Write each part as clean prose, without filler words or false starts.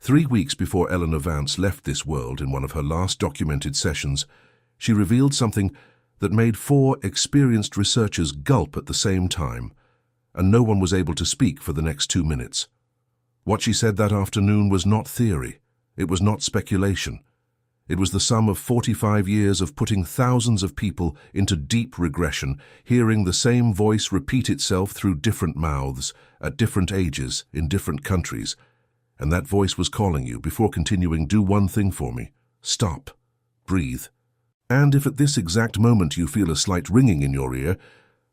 3 weeks before Eleanor Vance left this world in one of her last documented sessions, she revealed something that made 4 experienced researchers gulp at the same time, and no one was able to speak for the next 2 minutes. What she said that afternoon was not theory. It was not speculation. It was the sum of 45 years of putting thousands of people into deep regression, hearing the same voice repeat itself through different mouths, at different ages, in different countries. And that voice was calling you, before continuing, do one thing for me. Stop. Breathe. And if at this exact moment you feel a slight ringing in your ear,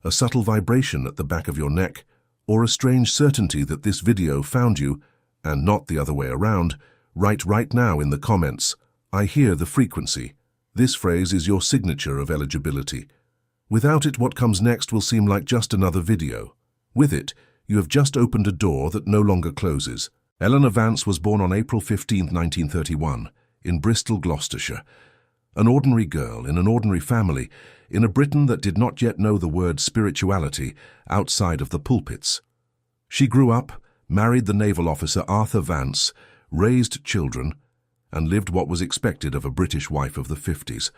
a subtle vibration at the back of your neck, or a strange certainty that this video found you, and not the other way around, write right now in the comments, I hear the frequency. This phrase is your signature of eligibility. Without it, what comes next will seem like just another video. With it, you have just opened a door that no longer closes. Eleanor Vance was born on April 15, 1931, in Bristol, Gloucestershire. An ordinary girl in an ordinary family, in a Britain that did not yet know the word spirituality outside of the pulpits. She grew up, married the naval officer Arthur Vance, raised children, and lived what was expected of a British wife of the 50s.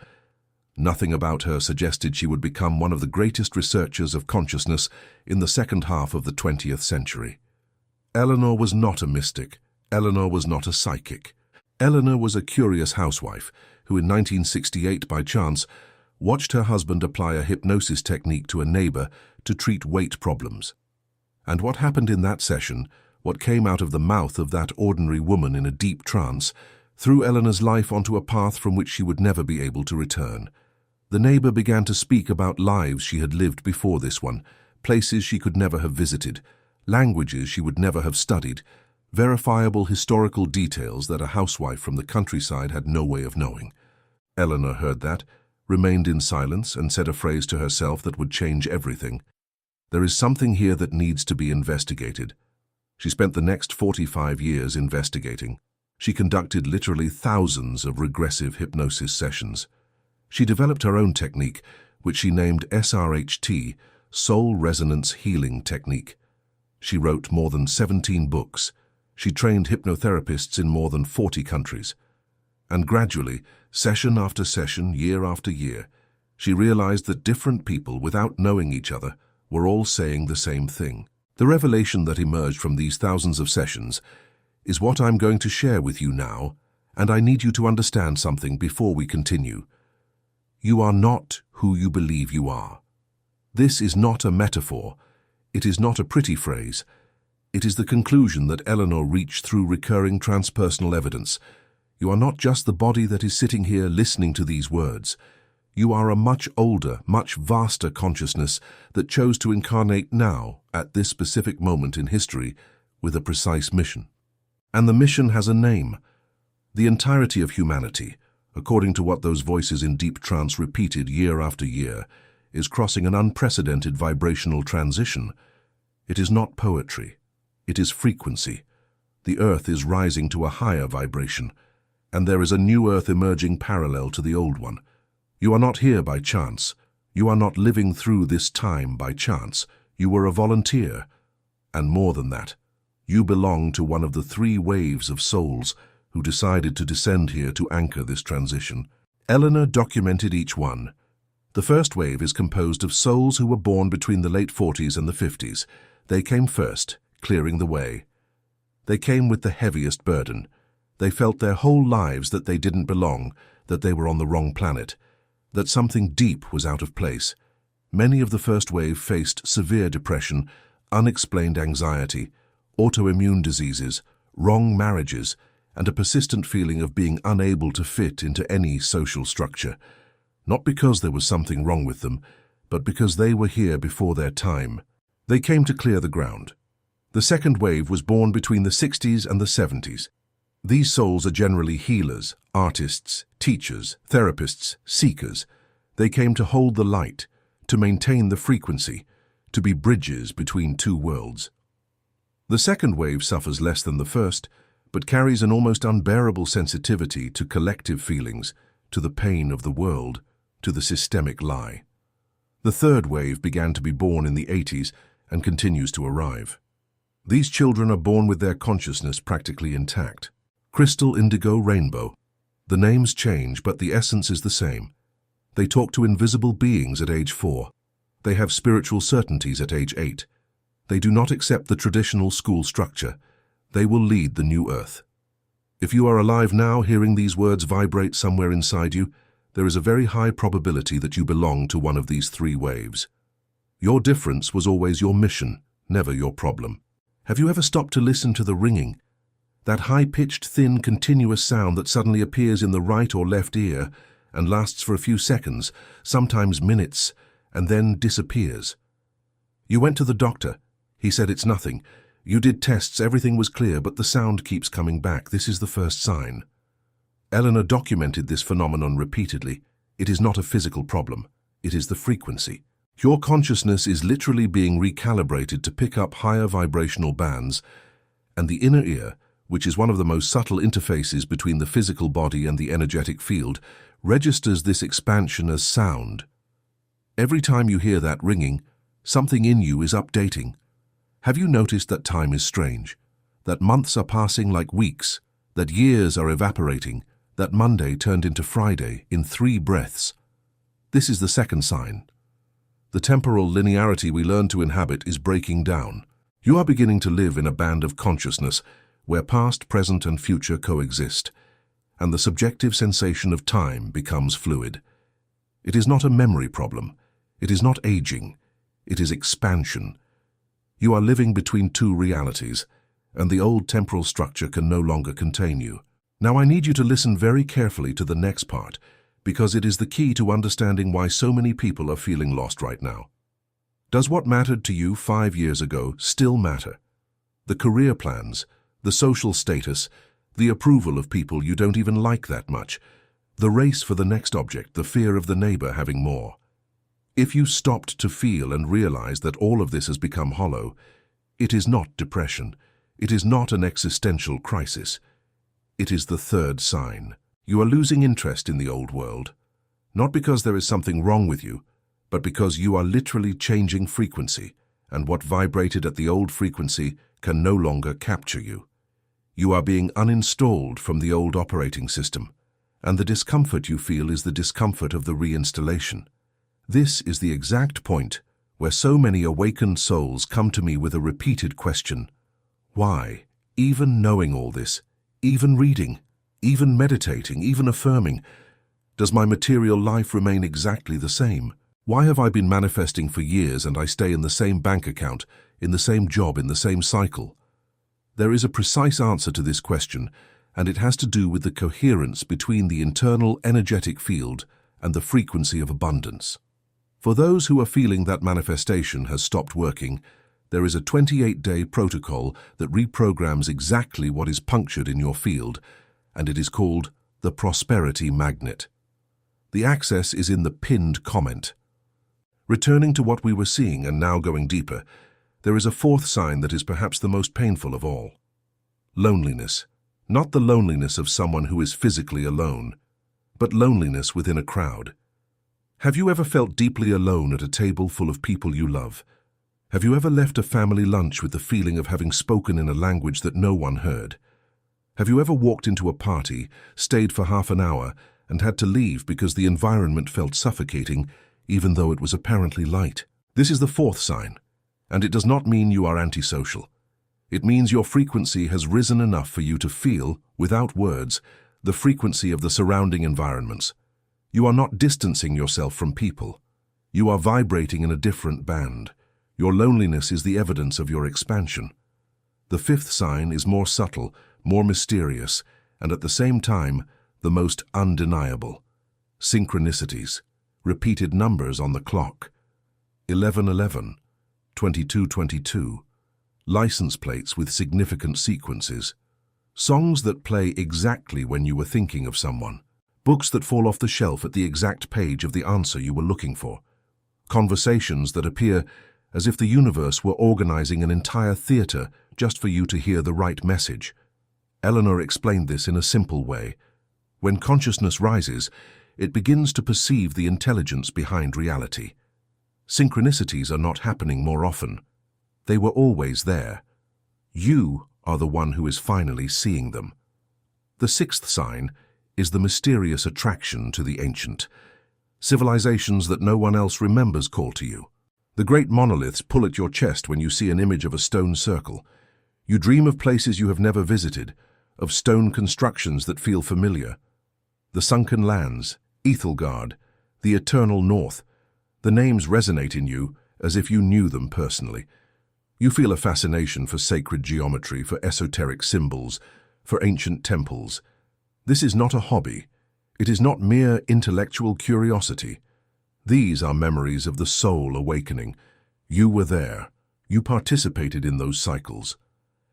Nothing about her suggested she would become one of the greatest researchers of consciousness in the second half of the 20th century. Eleanor was not a mystic. Eleanor was not a psychic. Eleanor was a curious housewife who in 1968, by chance, watched her husband apply a hypnosis technique to a neighbor to treat weight problems. And what happened in that session, what came out of the mouth of that ordinary woman in a deep trance, threw Eleanor's life onto a path from which she would never be able to return. The neighbor began to speak about lives she had lived before this one, places she could never have visited, languages she would never have studied, verifiable historical details that a housewife from the countryside had no way of knowing. Eleanor heard that, remained in silence, and said a phrase to herself that would change everything. There is something here that needs to be investigated. She spent the next 45 years investigating. She conducted literally thousands of regressive hypnosis sessions. She developed her own technique, which she named SRHT, Soul Resonance Healing Technique. She wrote more than 17 books. She trained hypnotherapists in more than 40 countries. And gradually, session after session, year after year, she realized that different people, without knowing each other, were all saying the same thing. The revelation that emerged from these thousands of sessions is what I'm going to share with you now, and I need you to understand something before we continue. You are not who you believe you are. This is not a metaphor. It is not a pretty phrase. It is the conclusion that Eleanor reached through recurring transpersonal evidence. You are not just the body that is sitting here listening to these words. You are a much older, much vaster consciousness that chose to incarnate now, at this specific moment in history, with a precise mission. And the mission has a name. The entirety of humanity, according to what those voices in deep trance repeated year after year, is crossing an unprecedented vibrational transition. It is not poetry. It is frequency. The Earth is rising to a higher vibration, and there is a new Earth emerging parallel to the old one. You are not here by chance. You are not living through this time by chance. You were a volunteer. And more than that, you belong to one of the 3 waves of souls who decided to descend here to anchor this transition. Eleanor documented each one. The first wave is composed of souls who were born between the late 40s and the 50s. They came first, clearing the way. They came with the heaviest burden. They felt their whole lives that they didn't belong, that they were on the wrong planet, that something deep was out of place. Many of the first wave faced severe depression, unexplained anxiety, autoimmune diseases, wrong marriages, and a persistent feeling of being unable to fit into any social structure. Not because there was something wrong with them, but because they were here before their time. They came to clear the ground. The second wave was born between the 60s and the 70s. These souls are generally healers, artists, teachers, therapists, seekers. They came to hold the light, to maintain the frequency, to be bridges between 2 worlds. The second wave suffers less than the first, but carries an almost unbearable sensitivity to collective feelings, to the pain of the world, to the systemic lie. The third wave began to be born in the 80s and continues to arrive. These children are born with their consciousness practically intact. Crystal, indigo, rainbow. The names change, but the essence is the same. They talk to invisible beings at age 4. They have spiritual certainties at age 8. They do not accept the traditional school structure. They will lead the new earth. If you are alive now, hearing these words vibrate somewhere inside you, there is a very high probability that you belong to one of these 3 waves. Your difference was always your mission, never your problem. Have you ever stopped to listen to the ringing? That high-pitched, thin, continuous sound that suddenly appears in the right or left ear and lasts for a few seconds, sometimes minutes, and then disappears. You went to the doctor. He said it's nothing. You did tests, everything was clear, but the sound keeps coming back. This is the first sign. Eleanor documented this phenomenon repeatedly. It is not a physical problem. It is the frequency. Your consciousness is literally being recalibrated to pick up higher vibrational bands, and the inner ear, which is one of the most subtle interfaces between the physical body and the energetic field, registers this expansion as sound. Every time you hear that ringing, something in you is updating. Have you noticed that time is strange? That months are passing like weeks? That years are evaporating? That Monday turned into Friday in 3 breaths? This is the second sign. The temporal linearity we learn to inhabit is breaking down. You are beginning to live in a band of consciousness where past, present, and future coexist, and the subjective sensation of time becomes fluid. It is not a memory problem. It is not aging. It is expansion. You are living between 2 realities, and the old temporal structure can no longer contain you. Now I need you to listen very carefully to the next part, because it is the key to understanding why so many people are feeling lost right now. Does what mattered to you 5 years ago still matter? The career plans, the social status, the approval of people you don't even like that much, the race for the next object, the fear of the neighbor having more. If you stopped to feel and realize that all of this has become hollow, it is not depression. It is not an existential crisis. It is the third sign. You are losing interest in the old world, not because there is something wrong with you, but because you are literally changing frequency, and what vibrated at the old frequency can no longer capture you. You are being uninstalled from the old operating system, and the discomfort you feel is the discomfort of the reinstallation. This is the exact point where so many awakened souls come to me with a repeated question. Why, even knowing all this, even reading, even meditating, even affirming, does my material life remain exactly the same? Why have I been manifesting for years and I stay in the same bank account, in the same job, in the same cycle? There is a precise answer to this question, and it has to do with the coherence between the internal energetic field and the frequency of abundance. For those who are feeling that manifestation has stopped working, there is a 28-day protocol that reprograms exactly what is punctured in your field, and it is called the Prosperity Magnet. The access is in the pinned comment. Returning to what we were seeing and now going deeper, there is a 4th sign that is perhaps the most painful of all. Loneliness. Not the loneliness of someone who is physically alone, but loneliness within a crowd. Have you ever felt deeply alone at a table full of people you love? Have you ever left a family lunch with the feeling of having spoken in a language that no one heard? Have you ever walked into a party, stayed for half an hour, and had to leave because the environment felt suffocating, even though it was apparently light? This is the 4th sign, and it does not mean you are antisocial. It means your frequency has risen enough for you to feel, without words, the frequency of the surrounding environments. You are not distancing yourself from people. You are vibrating in a different band. Your loneliness is the evidence of your expansion. The 5th sign is more subtle, more mysterious, and at the same time, the most undeniable. Synchronicities, repeated numbers on the clock. 1111, 2222, license plates with significant sequences, songs that play exactly when you were thinking of someone, books that fall off the shelf at the exact page of the answer you were looking for, conversations that appear as if the universe were organizing an entire theater just for you to hear the right message. Eleanor explained this in a simple way. When consciousness rises, it begins to perceive the intelligence behind reality. Synchronicities are not happening more often. They were always there. You are the one who is finally seeing them. The sixth sign is the mysterious attraction to the ancient. Civilizations that no one else remembers call to you. The great monoliths pull at your chest when you see an image of a stone circle. You dream of places you have never visited, of stone constructions that feel familiar. The sunken lands, Ethelgard, the eternal north. The names resonate in you as if you knew them personally. You feel a fascination for sacred geometry, for esoteric symbols, for ancient temples. This is not a hobby. It is not mere intellectual curiosity. These are memories of the soul awakening. You were there. You participated in those cycles.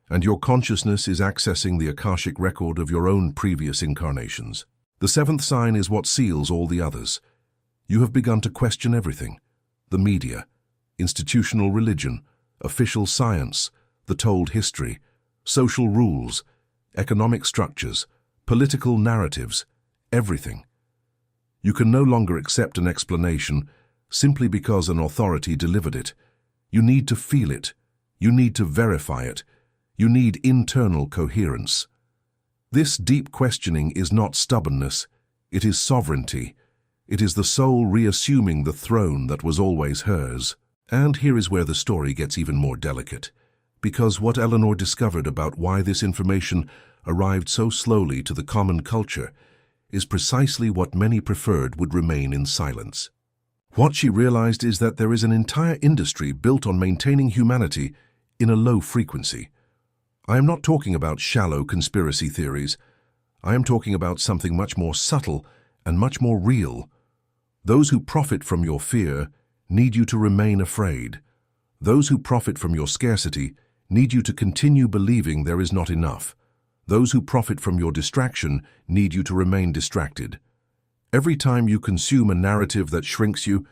And your consciousness is accessing the Akashic record of your own previous incarnations. The seventh sign is what seals all the others. You have begun to question everything. The media, institutional religion, official science, the told history, social rules, economic structures, political narratives, everything. You can no longer accept an explanation simply because an authority delivered it. You need to feel it. You need to verify it. You need internal coherence. This deep questioning is not stubbornness. It is sovereignty. It is the soul reassuming the throne that was always hers. And here is where the story gets even more delicate. Because what Eleanor discovered about why this information arrived so slowly to the common culture is precisely what many preferred would remain in silence. What she realized is that there is an entire industry built on maintaining humanity in a low frequency. I am not talking about shallow conspiracy theories. I am talking about something much more subtle and much more real. Those who profit from your fear need you to remain afraid. Those who profit from your scarcity need you to continue believing there is not enough. Those who profit from your distraction need you to remain distracted. Every time you consume a narrative that shrinks you,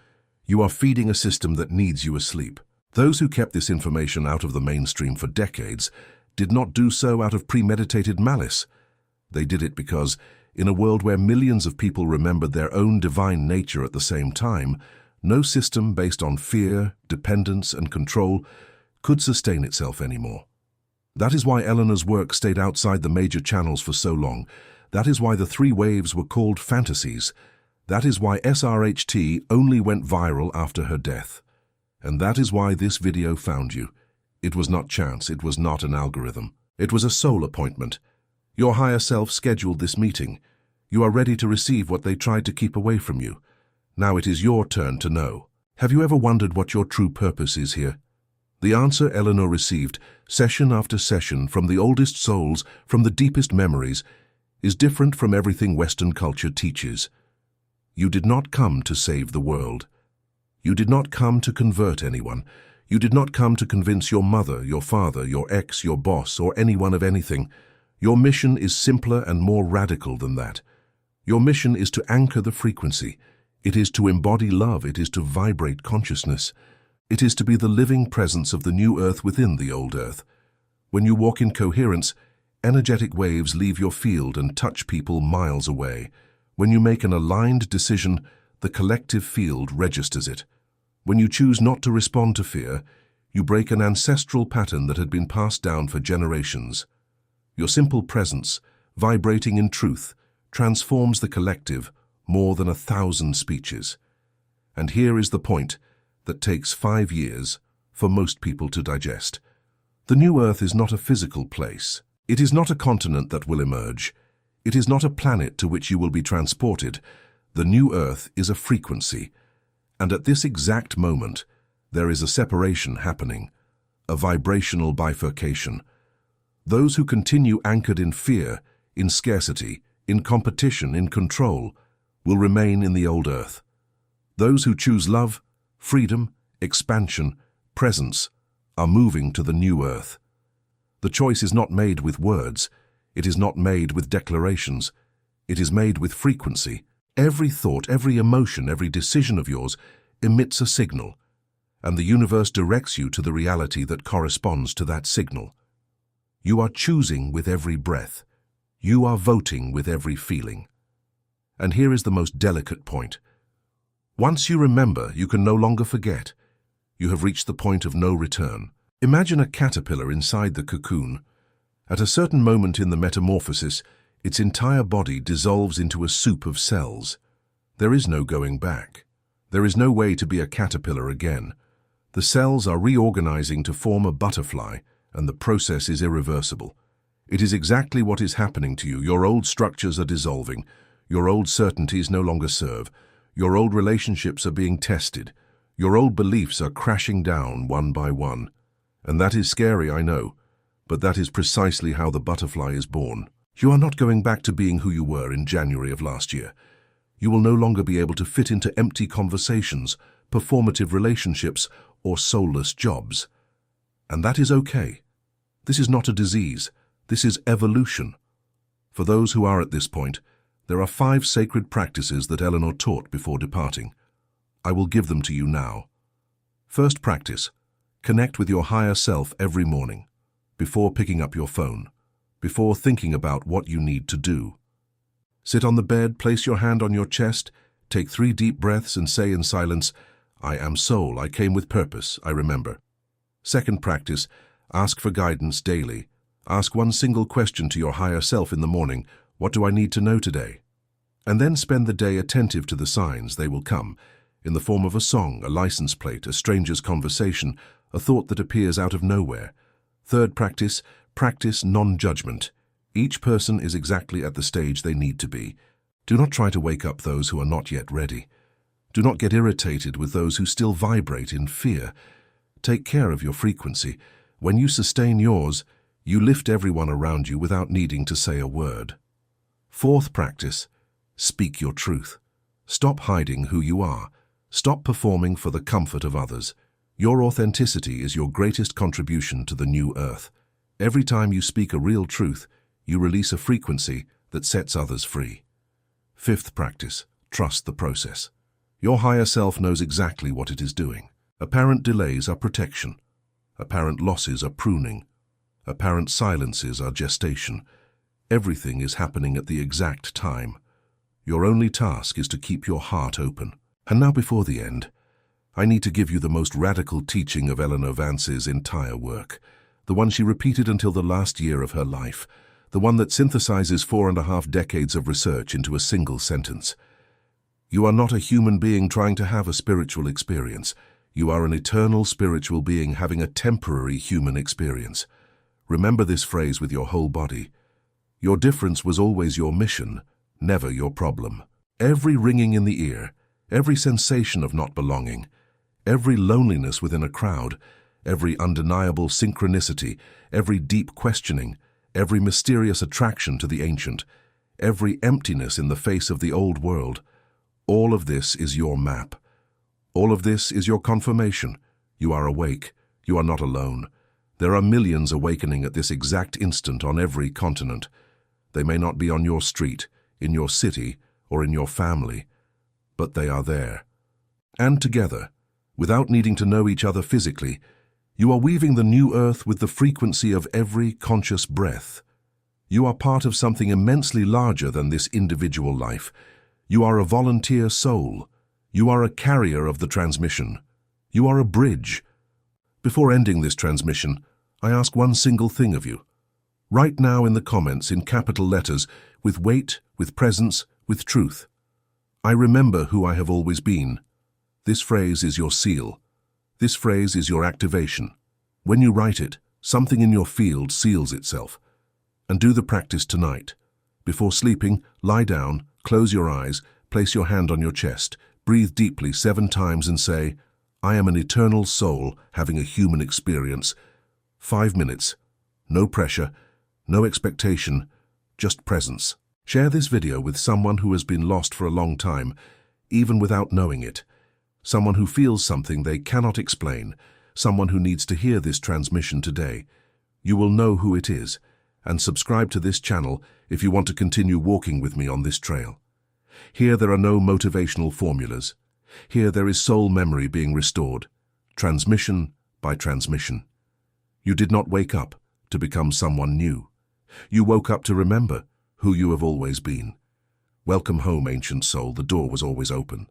you are feeding a system that needs you asleep. Those who kept this information out of the mainstream for decades did not do so out of premeditated malice. They did it because, in a world where millions of people remembered their own divine nature at the same time, no system based on fear, dependence, and control could sustain itself anymore. That is why Eleanor's work stayed outside the major channels for so long. That is why the three waves were called fantasies. That is why SRHT only went viral after her death. And that is why this video found you. It was not chance, it was not an algorithm. It was a soul appointment. Your higher self scheduled this meeting. You are ready to receive what they tried to keep away from you. Now it is your turn to know. Have you ever wondered what your true purpose is here? The answer Eleanor received, session after session, from the oldest souls, from the deepest memories, is different from everything Western culture teaches. You did not come to save the world. You did not come to convert anyone. You did not come to convince your mother, your father, your ex, your boss, or anyone of anything. Your mission is simpler and more radical than that. Your mission is to anchor the frequency. It is to embody love. It is to vibrate consciousness. It is to be the living presence of the new earth within the old earth. When you walk in coherence, energetic waves leave your field and touch people miles away. When you make an aligned decision, the collective field registers it. When you choose not to respond to fear, you break an ancestral pattern that had been passed down for generations. Your simple presence, vibrating in truth, transforms the collective more than 1,000 speeches. And here is the point that takes 5 years for most people to digest. The new earth is not a physical place. It is not a continent that will emerge. It is not a planet to which you will be transported. The new earth is a frequency. And at this exact moment, there is a separation happening, a vibrational bifurcation. Those who continue anchored in fear, in scarcity, in competition, in control, will remain in the old earth. Those who choose love, freedom, expansion, presence, are moving to the new earth. The choice is not made with words. It is not made with declarations. It is made with frequency. Every thought, every emotion, every decision of yours emits a signal, and the universe directs you to the reality that corresponds to that signal. You are choosing with every breath. You are voting with every feeling. And here is the most delicate point. Once you remember, you can no longer forget. You have reached the point of no return. Imagine a caterpillar inside the cocoon. At a certain moment in the metamorphosis, Its entire body dissolves into a soup of cells. There is no going back. There is no way to be a caterpillar again. The cells are reorganizing to form a butterfly, and the process is irreversible. It is exactly what is happening to you. Your old structures are dissolving. Your old certainties no longer serve. Your old relationships are being tested. Your old beliefs are crashing down one by one. And that is scary, I know, but that is precisely how the butterfly is born. You are not going back to being who you were in January of last year. You will no longer be able to fit into empty conversations, performative relationships, or soulless jobs. And that is okay. This is not a disease. This is evolution. For those who are at this point, there are 5 sacred practices that Eleanor taught before departing. I will give them to you now. First practice: connect with your higher self every morning, before picking up your phone, before thinking about what you need to do. Sit on the bed, place your hand on your chest, take 3 deep breaths and say in silence, "I am soul, I came with purpose, I remember." Second practice: ask for guidance daily. Ask one single question to your higher self in the morning: what do I need to know today? And then spend the day attentive to the signs. They will come, in the form of a song, a license plate, a stranger's conversation, a thought that appears out of nowhere. Third practice: practice non-judgment. Each person is exactly at the stage they need to be. Do not try to wake up those who are not yet ready. Do not get irritated with those who still vibrate in fear. Take care of your frequency. When you sustain yours, you lift everyone around you without needing to say a word. Fourth practice: speak your truth. Stop hiding who you are. Stop performing for the comfort of others. Your authenticity is your greatest contribution to the new earth. Every time you speak a real truth, you release a frequency that sets others free. Fifth practice: trust the process. Your higher self knows exactly what it is doing. Apparent delays are protection. Apparent losses are pruning. Apparent silences are gestation. Everything is happening at the exact time. Your only task is to keep your heart open. And now, before the end, I need to give you the most radical teaching of Eleanor Vance's entire work, the one she repeated until the last year of her life, the one that synthesizes 4.5 decades of research into a single sentence. You are not a human being trying to have a spiritual experience. You are an eternal spiritual being having a temporary human experience. Remember this phrase with your whole body. Your difference was always your mission, never your problem. Every ringing in the ear, every sensation of not belonging, every loneliness within a crowd, every undeniable synchronicity, every deep questioning, every mysterious attraction to the ancient, every emptiness in the face of the old world, all of this is your map. All of this is your confirmation. You are awake. You are not alone. There are millions awakening at this exact instant on every continent. They may not be on your street, in your city, or in your family, but they are there. And together, without needing to know each other physically, you are weaving the new earth with the frequency of every conscious breath. You are part of something immensely larger than this individual life. You are a volunteer soul. You are a carrier of the transmission. You are a bridge. Before ending this transmission, I ask one single thing of you. Write now in the comments in capital letters, with weight, with presence, with truth: I remember who I have always been. This phrase is your seal. This phrase is your activation. When you write it, something in your field seals itself. And do the practice tonight. Before sleeping, lie down, close your eyes, place your hand on your chest, breathe deeply 7 times and say, "I am an eternal soul having a human experience." 5 minutes. No pressure, no expectation, just presence. Share this video with someone who has been lost for a long time, even without knowing it. Someone who feels something they cannot explain. Someone who needs to hear this transmission today. You will know who it is. And subscribe to this channel if you want to continue walking with me on this trail. Here there are no motivational formulas. Here there is soul memory being restored, transmission by transmission. You did not wake up to become someone new. You woke up to remember who you have always been. Welcome home, ancient soul. The door was always open.